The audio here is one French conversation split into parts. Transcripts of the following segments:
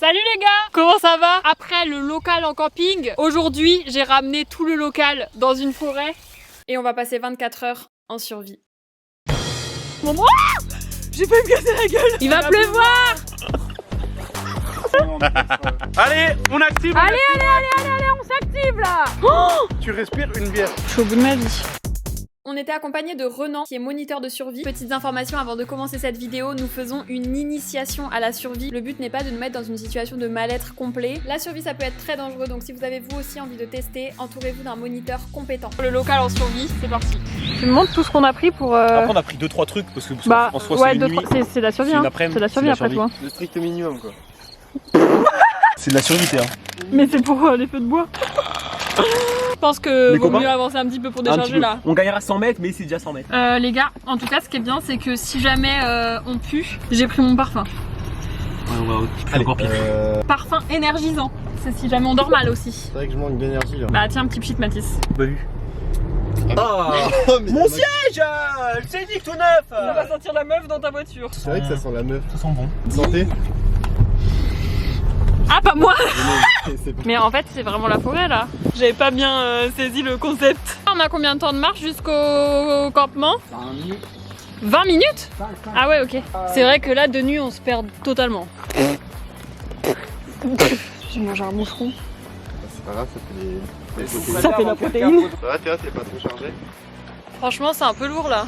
Salut les gars, comment ça va? Après le local en camping, aujourd'hui j'ai ramené tout le local dans une forêt et on va passer 24 heures en survie. Mon oh, j'ai failli me casser la gueule. Il va pleuvoir. Allez, on active. Allez, on s'active là. Oh, tu respires une bière. Je suis au bout de ma vie. On était accompagné de Renan qui est moniteur de survie. Petites informations avant de commencer cette vidéo, nous faisons une initiation à la survie. Le but n'est pas de nous mettre dans une situation de mal-être complet. La survie ça peut être très dangereux, donc si vous avez vous aussi envie de tester, entourez-vous d'un moniteur compétent. Le local en survie, c'est parti. Tu me montres tout ce qu'on a pris pour... Après on a pris 2-3 trucs parce que en soi ouais, c'est une nuit. C'est la survie, hein. C'est la survie après tout. Hein. Le strict minimum quoi. C'est de la survie hein. Mais c'est pour les feux de bois. Je pense que vaut mieux avancer un petit peu pour décharger là. On gagnera 100 mètres, mais c'est déjà 100 mètres. Les gars, en tout cas, ce qui est bien, c'est que si jamais on pue, j'ai pris mon parfum. Ouais, on va encore pire. Parfum énergisant. C'est si jamais on dort mal aussi. C'est vrai que je manque d'énergie là. Bah tiens, un petit pchit Mathis. Pas vu. Ah, mon siège. Je t'ai dit que tout neuf. On va sentir la meuf dans ta voiture. C'est vrai que ça sent la meuf. Ça sent bon. Santé. Ah, pas moi. Mais en fait, c'est vraiment la forêt là. J'avais pas bien saisi le concept. On a combien de temps de marche jusqu'au campement? 20 minutes. 20 minutes? Ah ouais, ok. C'est vrai que là, de nuit, on se perd totalement. J'ai mangé un moucheron. C'est pas grave, ça fait des... Ça fait la protéine. Ça va, t'es pas trop chargé. Franchement, c'est un peu lourd là.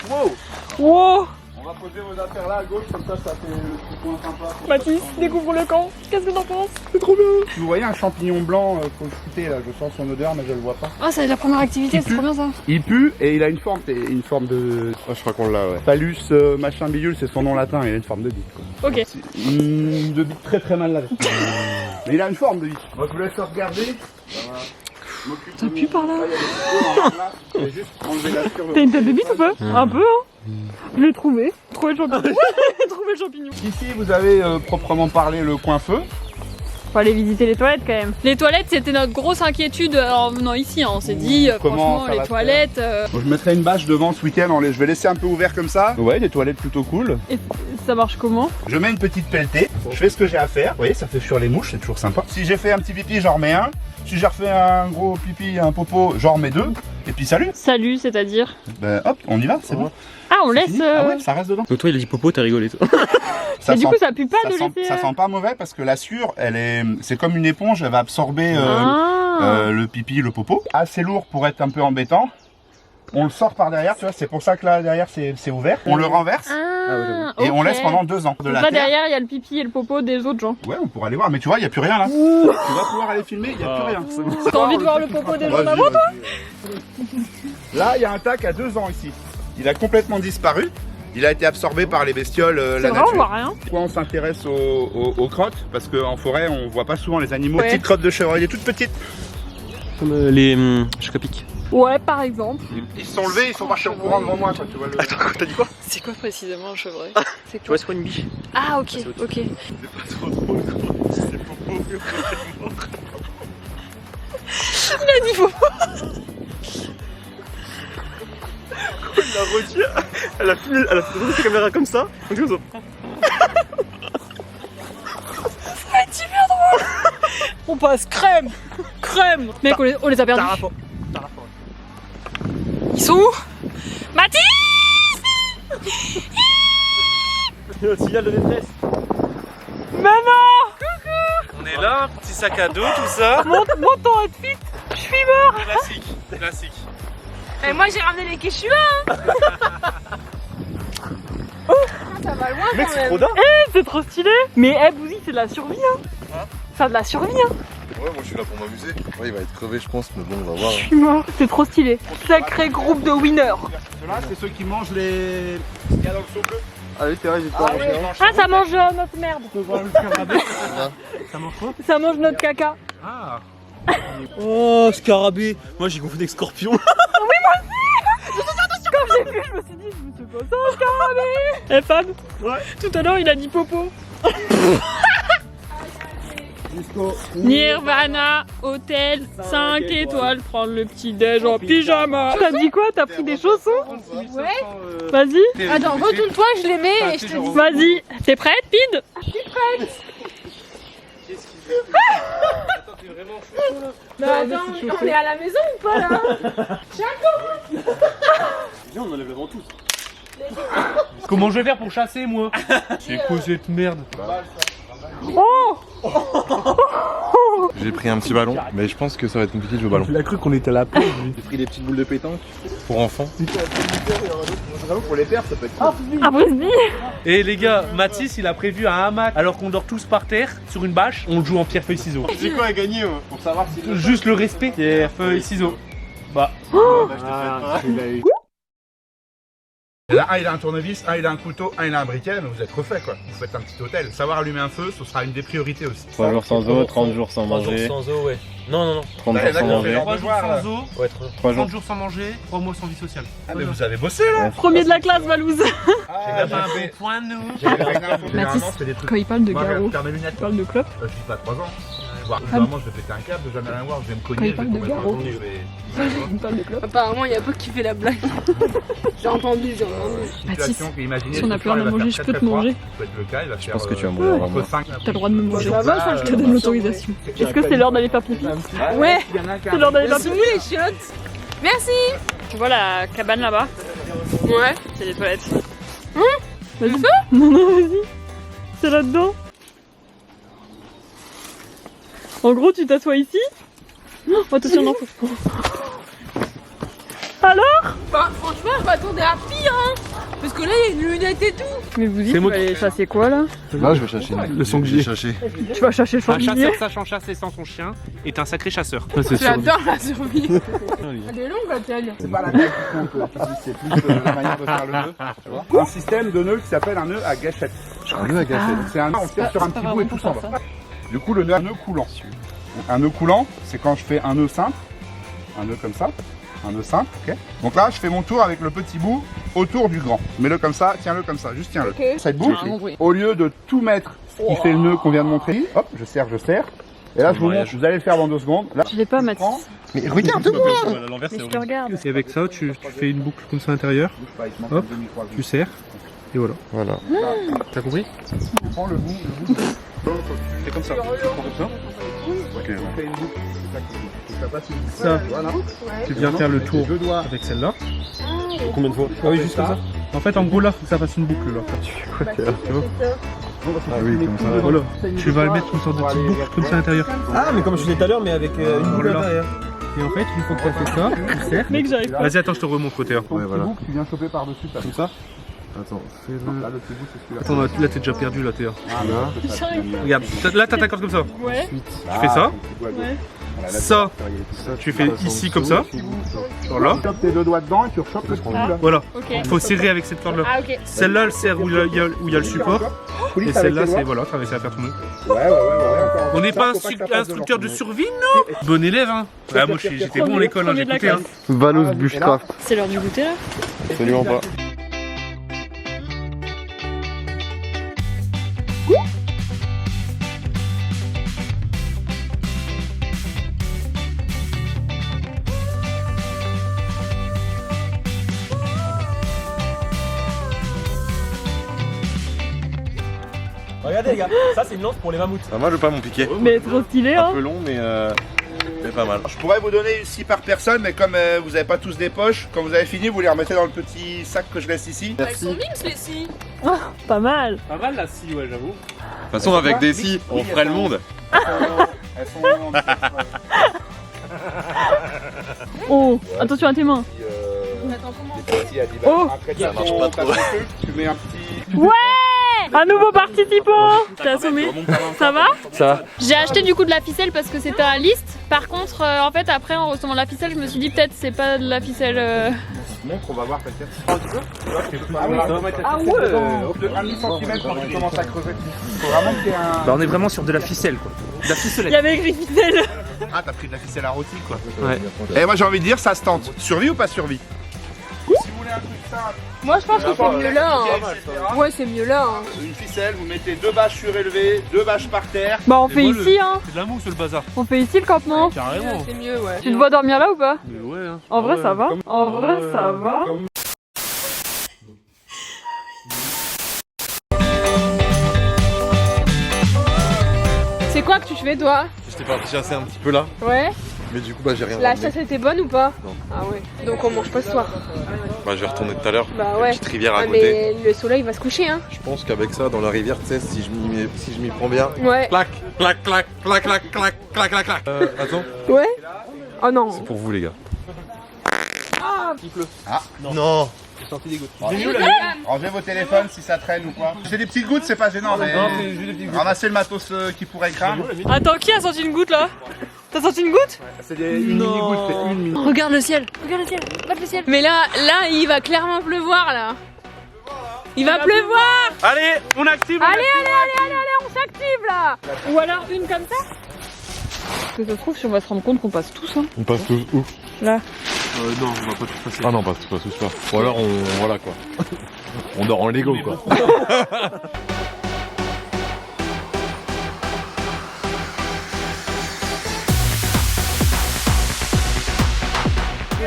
Wow. Wow. On va poser vos affaires là à gauche, comme ça fait le petit coin sympa. Mathis, découvre le camp. Qu'est-ce que t'en penses? C'est trop bien. Vous voyez un champignon blanc, faut le shooter là, je sens son odeur mais je le vois pas. Ah, c'est la première activité, c'est trop bien ça. Il pue et il a une forme de... Oh, je crois qu'on l'a, ouais. Phallus machin bidule, c'est son nom latin, il a une forme de bite quoi. Ok. De bite très très mal lavée. Mais il a une forme de bite. Moi je vous laisse regarder. Ça pue par là. Je vais juste enlever la sur le... T'as une tête de bite ou pas? Un peu, hein. Je l'ai trouvé. Trouvé le champignon. Trouvé le champignon. Ici vous avez proprement parlé le coin feu. Faut aller visiter les toilettes quand même. Les toilettes c'était notre grosse inquiétude en venant ici, hein. On s'est dit Comment franchement ça les va se toilettes... Bon, je mettrai une bâche devant ce week-end, je vais laisser un peu ouvert comme ça. Ouais, des toilettes plutôt cool. Et ça marche comment? Je mets une petite pelletée, je fais ce que j'ai à faire. Vous voyez, ça fait fuir les mouches, c'est toujours sympa. Si j'ai fait un petit pipi, j'en remets un. Si j'ai refait un gros pipi, un popo, j'en remets deux. Et puis salut. Salut, c'est-à-dire? Ben hop, on y va, c'est bon. Ah, on laisse... Fini. Ah ouais, ça reste dedans. Donc toi il a dit popo, t'as rigolé toi. Mais du coup ça pue pas de laisser... Ça sent pas mauvais parce que la sure, c'est comme une éponge, elle va absorber le pipi, le popo. Assez lourd pour être un peu embêtant. On le sort par derrière, tu vois, c'est pour ça que là derrière c'est ouvert. On le renverse et on laisse pendant 2 ans. Là derrière il y a le pipi et le popo des autres gens. Ouais, on pourra aller voir, mais tu vois, il n'y a plus rien là. Tu vas pouvoir aller filmer, il n'y a plus rien. T'as envie de voir le popo des gens d'avant toi? Là, il y a un tac à 2 ans ici. Il a complètement disparu. Il a été absorbé par les bestioles, la nature. On voit rien. Pourquoi on s'intéresse aux crottes? Parce qu'en forêt, on voit pas souvent les animaux. Ouais. Petites crottes de chevreuil, toutes petites. Comme les chocapics. Ouais, par exemple. Ils se sont levés, ils sont marchés en courant devant moi. Quoi, tu vois, Attends, t'as dit quoi? C'est quoi précisément un chevreuil? Tu vois, c'est quoi une biche? Ah, ok, ok. C'est pas trop drôle quand c'est popo. Il a dit popo. Elle a retient, elle a filmé sa caméra comme ça. On dit aux autres. Ça va être super drôle. On passe crème. Mec, on les a perdus. Ils sont où? Mathis. Il y a un signal de détresse. Maman. On est là, petit sac à dos, tout ça. Monte ton outfit. Je suis mort. Classique. Et moi j'ai ramené les Quechua hein. Oh, ça va loin Mec, quand c'est même. trop dingue. C'est trop stylé. Mais Bouzy c'est de la survie hein. C'est de la survie hein. Ouais, moi je suis là pour m'amuser. Ouais, il va être crevé, je pense, mais bon, on va voir. Je suis mort. C'est trop stylé. Sacré groupe de winners. Ceux-là, c'est ceux qui mangent les... Ce qu'il y a dans le seau bleu. Allez, Thérèse, j'ai pas mangé. Ah, ça mange notre merde. Ça mange quoi? Ça mange notre caca. Ah. Oh, scarabée. Moi j'ai confondu avec scorpion. Oui, moi aussi. Quand j'ai vu, je me suis dit, je me suis pas ça, scarabée. Eh Fab, Ouais. tout à l'heure il a dit popo. Nirvana, hôtel, 5 étoiles, prendre le petit déj en pyjama. T'as dit quoi? T'as pris des chaussons? Ouais. Vas-y. Attends, retourne-toi, je les mets et je te dis. Vas-y. T'es prête, Pide? prête. Attends, t'es vraiment chaud là. Bah attends, on est à la maison ou pas là? Viens, on enlève le ventouse. Comment je vais faire pour chasser moi? C'est quoi cette merde? J'ai pris un petit ballon, mais je pense que ça va être compliqué de jouer au ballon. Il a cru qu'on était à la plage. J'ai pris des petites boules de pétanque pour enfants. Pour les pères, ça peut être cool. Ah, frisbee. Et les gars, Mathis il a prévu un hamac alors qu'on dort tous par terre sur une bâche. On joue en pierre feuille ciseaux. C'est quoi à gagner Pour savoir si... Juste le respect. Pierre feuille ciseaux. Bah. Là, un il a un tournevis, un il a un couteau, un il a un briquet, mais vous êtes refait quoi. Vous faites un petit hôtel. Savoir allumer un feu, ce sera une des priorités aussi. 3 jours sans eau, 30 jours sans 3 jours manger, sans eau, ouais. Non. 30 jours sans manger, 3 jours sans eau, ouais, 3 jours. 30 jours sans manger, 3 mois sans vie sociale. Ah mais vous avez bossé là. Premier de la classe, Valouz. Ah, J'ai un bon point de nous. J'ai fait une info, généralement, Mathis, c'est des trucs. quand il parle de Moi, garrot, faire mes lunettes. il parle de clope. Je dis pas 3 ans. Vraiment, je vais péter un câble, je vais jamais rien voir, je vais me cogner, je Quand vais il parle de tomber dans garrot. le fond, je vais... Il parle de clope. Apparemment, il y a pas qui fait la blague. J'ai entendu. Situation que imaginez, si on a plus rien à manger, je peux te manger. Ça peut être le cas, il va faire. Je pense que tu vas mourir avant moi. T'as le droit de me manger. Ça va, ça, Je te donne l'autorisation. Est-ce que c'est l'heure d'aller faire pipi? Ouais. C'est l'heure d'aller faire C'est pipi. où les chiottes? Merci. Tu vois la cabane là-bas? Ouais. C'est les toilettes. Vas-y. Non, vas-y. C'est là-dedans. En gros, tu t'assois ici. Oh, attention, non, faut. Alors? Bah, franchement, je m'attendais à pire, hein. Parce que là, il y a une lunette et tout. Mais vous dites, C'est tu moi vas aller chasser quoi là? Là, je vais chercher Le sanglier. Tu vas chercher le Un sanglier? chasseur sachant chasser sans son chien est un sacré chasseur. J'adore la survie. Elle est longue, la tienne. C'est pas la taille qui compte, c'est plus la manière de faire le nœud. Tu vois. Un système de nœud qui s'appelle un nœud à gâchette. Un nœud à gâchette. C'est un nœud, on tire sur un petit bout et tout s'en va. Du coup, le nœud, un nœud coulant. Un nœud coulant, c'est quand je fais un nœud simple, un nœud comme ça, un nœud simple, ok. Donc là, je fais mon tour avec le petit bout autour du grand. Mets-le comme ça, tiens-le comme ça, juste tiens-le. Cette boucle, au lieu de tout mettre ce qui fait le nœud qu'on vient de montrer, hop, je serre. Et là, je vous montre, vous allez le faire dans 2 secondes. Là, Je l'ai pas, Mathis. Mais regarde-moi! Mais je te regarde. Et avec ça, tu fais une boucle comme ça à l'intérieur. Hop, tu serres. Et voilà. Voilà. T'as compris? Tu prends le bout. C'est comme ça. Tu prends comme ça. Ok, on fait une boucle. Ça passe une boucle. Ça, Voilà. tu viens faire le tour Deux doigts. avec celle-là. Combien de fois? Ah oui, juste comme ça. En fait, en gros, là, faut que ça fasse une boucle là. Ah oui, comme ça. Voilà. Tu vas mettre une sorte de petite boucle comme ça à l'intérieur. Ah, mais comme je faisais tout à l'heure, mais avec une boule à Voilà. l'intérieur. Et en fait, une fois que tu as fait ça, tu serres. Mec, j'arrive pas. Vas-y, attends, je te remonte côté. Hein. Ouais, voilà. Tu viens choper par-dessus. Comme ça. Attends, fais-le. Là, le petit bout, c'est celui-là. Attends, là, t'es déjà perdu là, t'es là. Ah, là. Regarde, là, t'as ta corde comme ça. Ouais. Tu fais ça. Ça, tu fais ici comme ça. Voilà. Tu chopes tes 2 doigts dedans et tu rechopes le petit bout là. Voilà. Ok. Il faut serrer avec cette corde là. Ah, ok. Celle-là, elle sert où il y a le support. Et celle-là, c'est voilà, t'as réussi à faire ton nœud. Ouais. On n'est pas instructeur de survie, non? Bon élève, hein. Ah, moi, j'étais bon à l'école, hein, j'ai écouté, hein. Valos Bushcraft. C'est l'heure du goûter là? Absolument pas. Regardez, les gars, ça c'est une lance pour les mammouths. Ah, moi, je veux pas mon piquet. Mais trop stylé, Un hein? peu long, mais pas mal. Je pourrais vous donner 6 par personne, mais comme vous n'avez pas tous des poches, quand vous avez fini, vous les remettez dans le petit sac que je laisse ici. Elles sont mimes, les scies. Pas mal. Pas mal là, si, ouais, j'avoue. De toute façon, avec des scies, on ferait le monde. Elles sont Oh, attention à tes mains. Attends, comment? Oh. Après, Ça marche pas trop. Tu mets un petit... Ouais! Un nouveau participant! T'es assommé? Ça va? Ça va. J'ai acheté du coup de la ficelle parce que c'était un liste. Par contre, en fait, après en recevant la ficelle, je me suis dit peut-être c'est pas de la ficelle. Montre, on va voir peut-être. Ah ouais! De 1 cm quand tu commences à creuser. Faut vraiment qu'il y ait un... Bah, on est vraiment sur de la ficelle, quoi. De la Il y ficelette. avait écrit ficelle. Ah, t'as pris de la ficelle à rôti quoi. Ouais. Et moi j'ai envie de dire, ça se tente. Survie ou pas survie? Si vous voulez un truc simple, Moi, je pense que c'est mieux là. Hein. Ouais, c'est mieux là. Hein. une ficelle, vous mettez 2 bâches surélevées, 2 bâches par terre. Bah, on Et fait moi, ici, hein. C'est de la mousse, le bazar. On fait ici le campement. Carrément. C'est mieux, ouais. Tu te vois dormir là ou pas? Mais ouais, hein. En vrai, Ouais. ça va. En vrai, ça va. C'est quoi que tu fais toi? J'étais parti chasser un petit peu là, Ouais. mais du coup bah j'ai rien La ramené. chasse était bonne ou pas? Non. Ah ouais. Donc on mange pas ce soir. Bah je vais retourner tout à l'heure. Bah ouais. Petite rivière à Ah, côté. mais le soleil va se coucher hein. Je pense qu'avec ça dans la rivière, tu sais, si je m'y prends bien. Ouais. Clac, clac, clac, clac, clac, clac, clac, clac, clac. Attends, Ouais. Oh non. c'est pour vous les gars. Non. Rangez vos téléphones si ça traîne ou quoi. C'est des petites gouttes, c'est pas gênant, mais ramassez le matos qui pourrait craindre. Attends, qui a senti une goutte là? T'as senti une goutte? C'est une mini-goutte, c'est une mini. Regarde le ciel. Regarde le ciel. Regarde le ciel. Mais là, il va clairement pleuvoir là. Il va pleuvoir. Allez, on active. Allez, on s'active là. Ou alors une comme ça? Parce que ça se trouve, si on va se rendre compte qu'on passe tous, hein. On passe tous où? Là. Non, on va pas tout passer. Ah non, pas tous pas. Ou alors on. Voilà quoi. On dort en Lego quoi.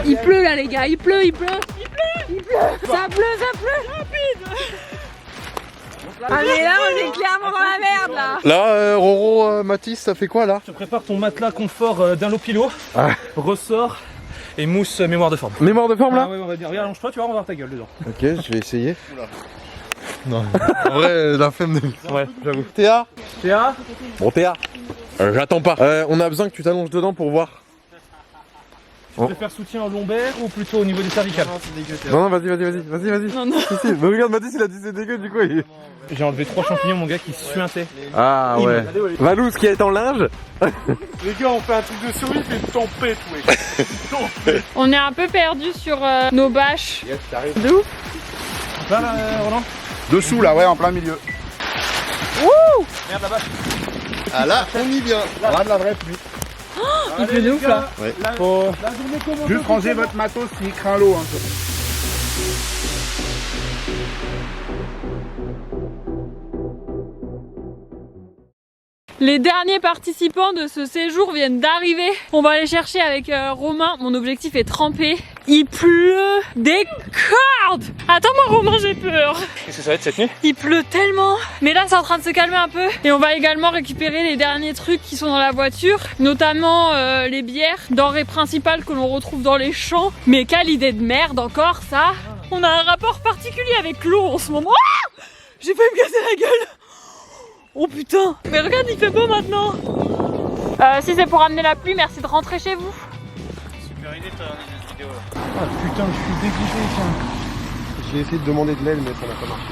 Il pleut là les gars, il pleut. Ça pleut. Rapide. Ah mais là on est clairement dans la merde là. Là, Roro, Mathis, ça fait quoi là? Je prépare ton matelas confort d'un Lopilo, ressort et mousse mémoire de forme. Mémoire de forme là? Ah ouais, on va dire, regarde, allonge-toi, tu vas voir ta gueule dedans. Ok, je vais essayer. Non, en vrai, la flemme de. Ouais, j'avoue. Théa? Théa? Bon, Théa, j'attends pas. On a besoin que tu t'allonges dedans pour voir. Tu préfères soutien au lombaire ou plutôt au niveau des cervicales? Non, vas-y. Non, non. Si, mais regarde, Mathis, il a dit c'est dégueu, du coup. J'ai enlevé 3 champignons, mon gars, qui suintaient. Ah ouais. Valou, ce qui est en linge. Les gars, on fait un truc de survie, fait une tempête, ouais. On est un peu perdu sur nos bâches. Yes, t'arrives. De ouf. Là, Roland? Dessous là, ouais, en plein milieu. Merde, là-bas. Ah là, on y vient. Là de la vraie pluie. Il pleut de ouf là. Ouais. Juste rangez votre matos s'il craint l'eau un peu. Les derniers participants de ce séjour viennent d'arriver. On va aller chercher avec Romain. Mon objectif est trempé. Il pleut des cordes. Attends-moi Romain, j'ai peur. Qu'est-ce que ça va être cette nuit? Il pleut tellement. Mais là, c'est en train de se calmer un peu. Et on va également récupérer les derniers trucs qui sont dans la voiture. Notamment les bières, denrées principales que l'on retrouve dans les champs. Mais quelle idée de merde encore ça. On a un rapport particulier avec l'eau en ce moment. Ah, j'ai failli me casser la gueule. Oh putain. Mais regarde, il fait beau maintenant. Si c'est pour amener la pluie, merci de rentrer chez vous. Super idée, t'as cette vidéo là. Ah putain, je suis dégoûté, tiens. J'ai essayé de demander de l'aide, mais ça n'a pas marché.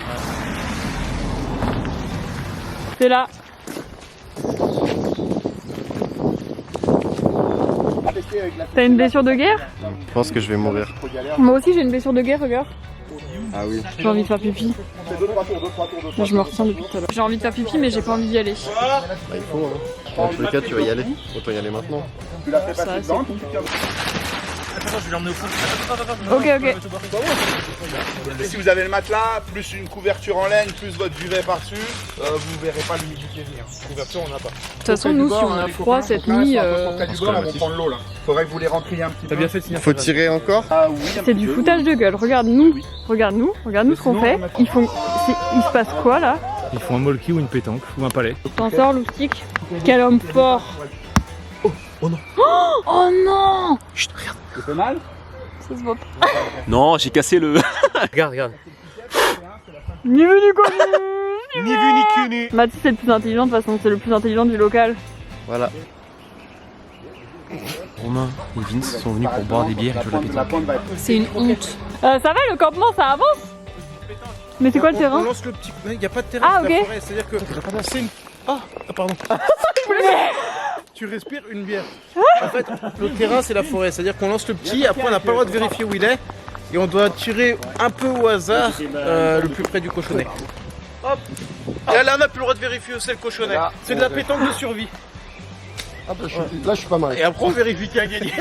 C'est là. T'as une blessure de guerre? Je pense que je vais mourir. Moi aussi j'ai une blessure de guerre, regarde. Ah oui. J'ai envie de faire pipi. Moi, je me retiens depuis tout à l'heure. J'ai envie de faire pipi mais j'ai pas envie d'y aller. Bah, il faut, hein. Dans tous les cas, tu vas y aller. Autant y aller maintenant. Tu l'as fait Ça, passer c'est dedans. Attends, je vais l'emmener au fond. Ok. Et si vous avez le matelas, plus une couverture en laine, plus votre duvet par-dessus, vous verrez pas l'humidité venir. Couverture, on n'a pas. De toute façon, nous, si on a froid cette nuit, Près du bord, elles vont prendre l'eau là. Faudrait que vous les rentriez un petit peu. T'as bien fait de signer. Faut tirer encore? Ah oui, un c'est petit du peu. foutage de gueule. Regarde-nous ce qu'on fait. Il se passe quoi là? Ils font un molki ou une pétanque ou un palais. T'en sors, Loustic? Quel homme fort! Oh non. Oh non! Chut, regarde. Ça fait mal? Ça se voit pas. Non, j'ai cassé le. Regarde. Ni vu ni connu! Ni vu ni connu. Mathis c'est le plus intelligent de toute façon, c'est le plus intelligent du local. Voilà. Romain et Vince sont venus pour boire des bières et jouer à la pétanque. pointe va être... C'est une honte. Ça va, le campement ça avance? Mais c'est quoi le terrain? On lance le petit. Il n'y a pas de terrain, Ah, c'est la ok. forêt. C'est-à-dire que. C'est une. Ah, pardon. Tu respires une bière. En fait, le terrain c'est la forêt. C'est-à-dire qu'on lance le petit, après on n'a pas le droit de vérifier où il est. Et on doit tirer un peu au hasard le plus près du cochonnet. Hop. Et là on n'a plus le droit de vérifier où c'est le cochonnet. C'est de la pétanque de survie. Ah bah, là, je suis pas mal. Et après on vérifie qui a gagné.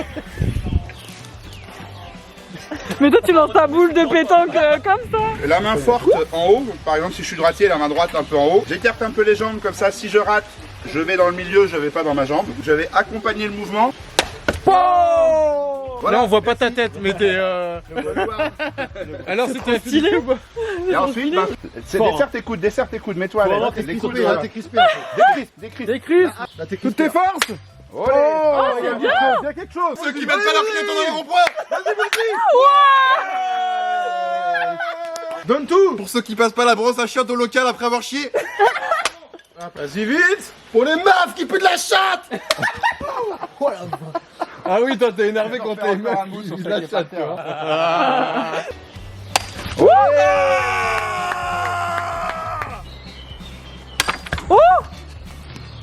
Mais toi tu lances ta boule de pétanque comme ça? La main forte en haut, par exemple si je suis droitier, la main droite un peu en haut. J'écarte un peu les jambes comme ça, si je rate, je vais dans le milieu, je vais pas dans ma jambe. Je vais accompagner le mouvement. Oh Là on voit pas ta tête, mais t'es Alors c'était stylé ou pas? Et ensuite, bah, desserre tes coudes, mets-toi à l'aise. Les coudes, T'es crispé. décris. Toutes tes forces. Oh, il y a quelque chose. Ceux qui mettent pas leur clignotant dans le rond-point. Donne tout. Pour ceux qui passent pas la brosse à chiottes au local après avoir chié. Vas-y vite. Pour les meufs qui puent de la chatte. Ah oui, toi t'es énervé quand t'es meuf qui pue de la chatte, toi.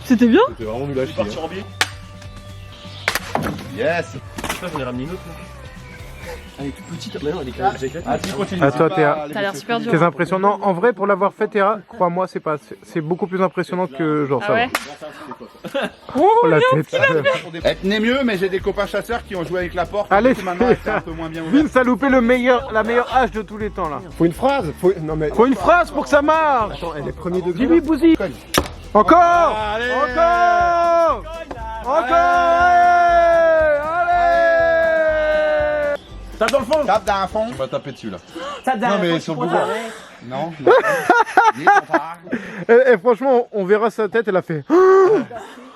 C'était bien. C'était vraiment nul à chier. Yes. J'en ai ramené une autre. Elle est toute petite, maintenant elle est éclaté. À toi Théa. Ça a l'air super dur. C'est impressionnant. En vrai, pour l'avoir fait Théa, crois-moi, c'est beaucoup plus impressionnant que genre Ah ça. ouais? Oh la tête. Elle tenait mieux, mais j'ai des copains chasseurs qui ont joué avec la porte. Allez, maintenant elle fait un peu moins bien ouverte. Vince a loupé la meilleure hache de tous les temps là. Faut une phrase. Faut une phrase pour que ça marche. Attends, elle est premier degré. Dis-lui Bouzy. Encore. Encore. Tape dans le fond. Tape dans le fond. On va taper dessus là. Non mais sur le bouton. Non. Et franchement, on verra sa tête, elle a fait.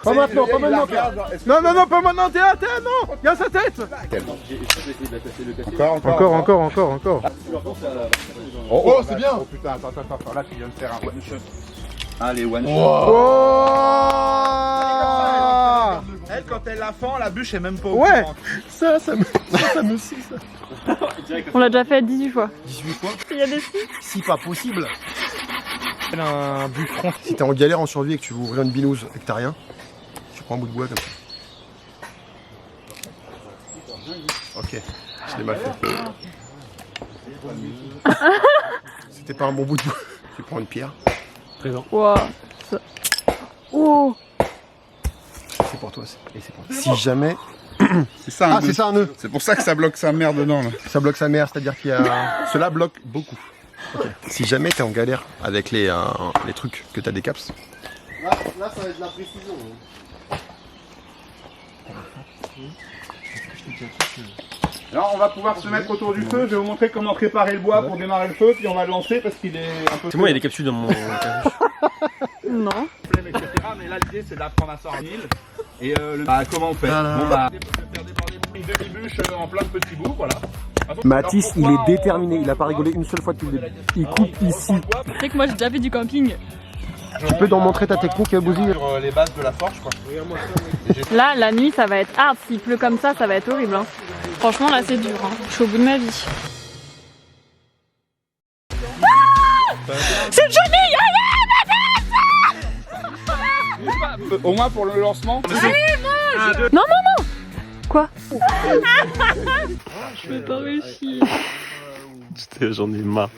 Pas maintenant, pas maintenant. Non, pas maintenant, Théa, non. Il y a sa tête. Encore. Oh, c'est bien. Oh putain, attends, là tu viens de faire un one shot. Allez, one shot. Oh. Elle, quand elle la fend, la bûche est même pas au Ouais. courant. Ça me scie ça. On l'a déjà fait 18 fois. 18 fois. Il y a des filles. Si pas possible. Un bûcheron. Si t'es en galère en survie et que tu veux ouvrir une binouse et que t'as rien, tu prends un bout de bois comme ça. Ok, je l'ai mal fait. C'était pas un bon bout de bois. Tu prends une pierre, Wow. Oh. c'est pour toi. Et c'est pour toi. Si jamais. C'est ça un Ah, nœud. c'est ça un nœud. C'est pour ça que ça bloque sa mère dedans là. Ça bloque sa mère, c'est-à-dire qu'il y a. Cela bloque beaucoup. Ok. Si jamais t'es en galère avec les trucs que t'as des caps. Là, ça va être de la précision. Alors on va pouvoir se mettre autour du feu, je vais vous montrer comment préparer le bois pour démarrer le feu, puis on va le lancer parce qu'il est un peu... C'est moi, il y a des capsules dans mon. Non. etc. Mais là l'idée c'est d'apprendre à sortir et comment on fait? Bon bah, faire déborder une demi-bûche en plein de petits bouts, voilà. Mathis, il est déterminé, il a pas rigolé une seule fois depuis le début. Il coupe ici. Tu sais que moi j'ai déjà fait du camping. Tu peux nous montrer ta technique, Bouzy? Sur les bases de la forge quoi. Là, la nuit, ça va être hard. S'il pleut comme ça va être horrible. Hein. Franchement, là, c'est dur. Hein. Je suis au bout de ma vie. C'est Johnny! Au moins pour le lancement. Non! Quoi? Je vais pas réussir. J'en ai marre.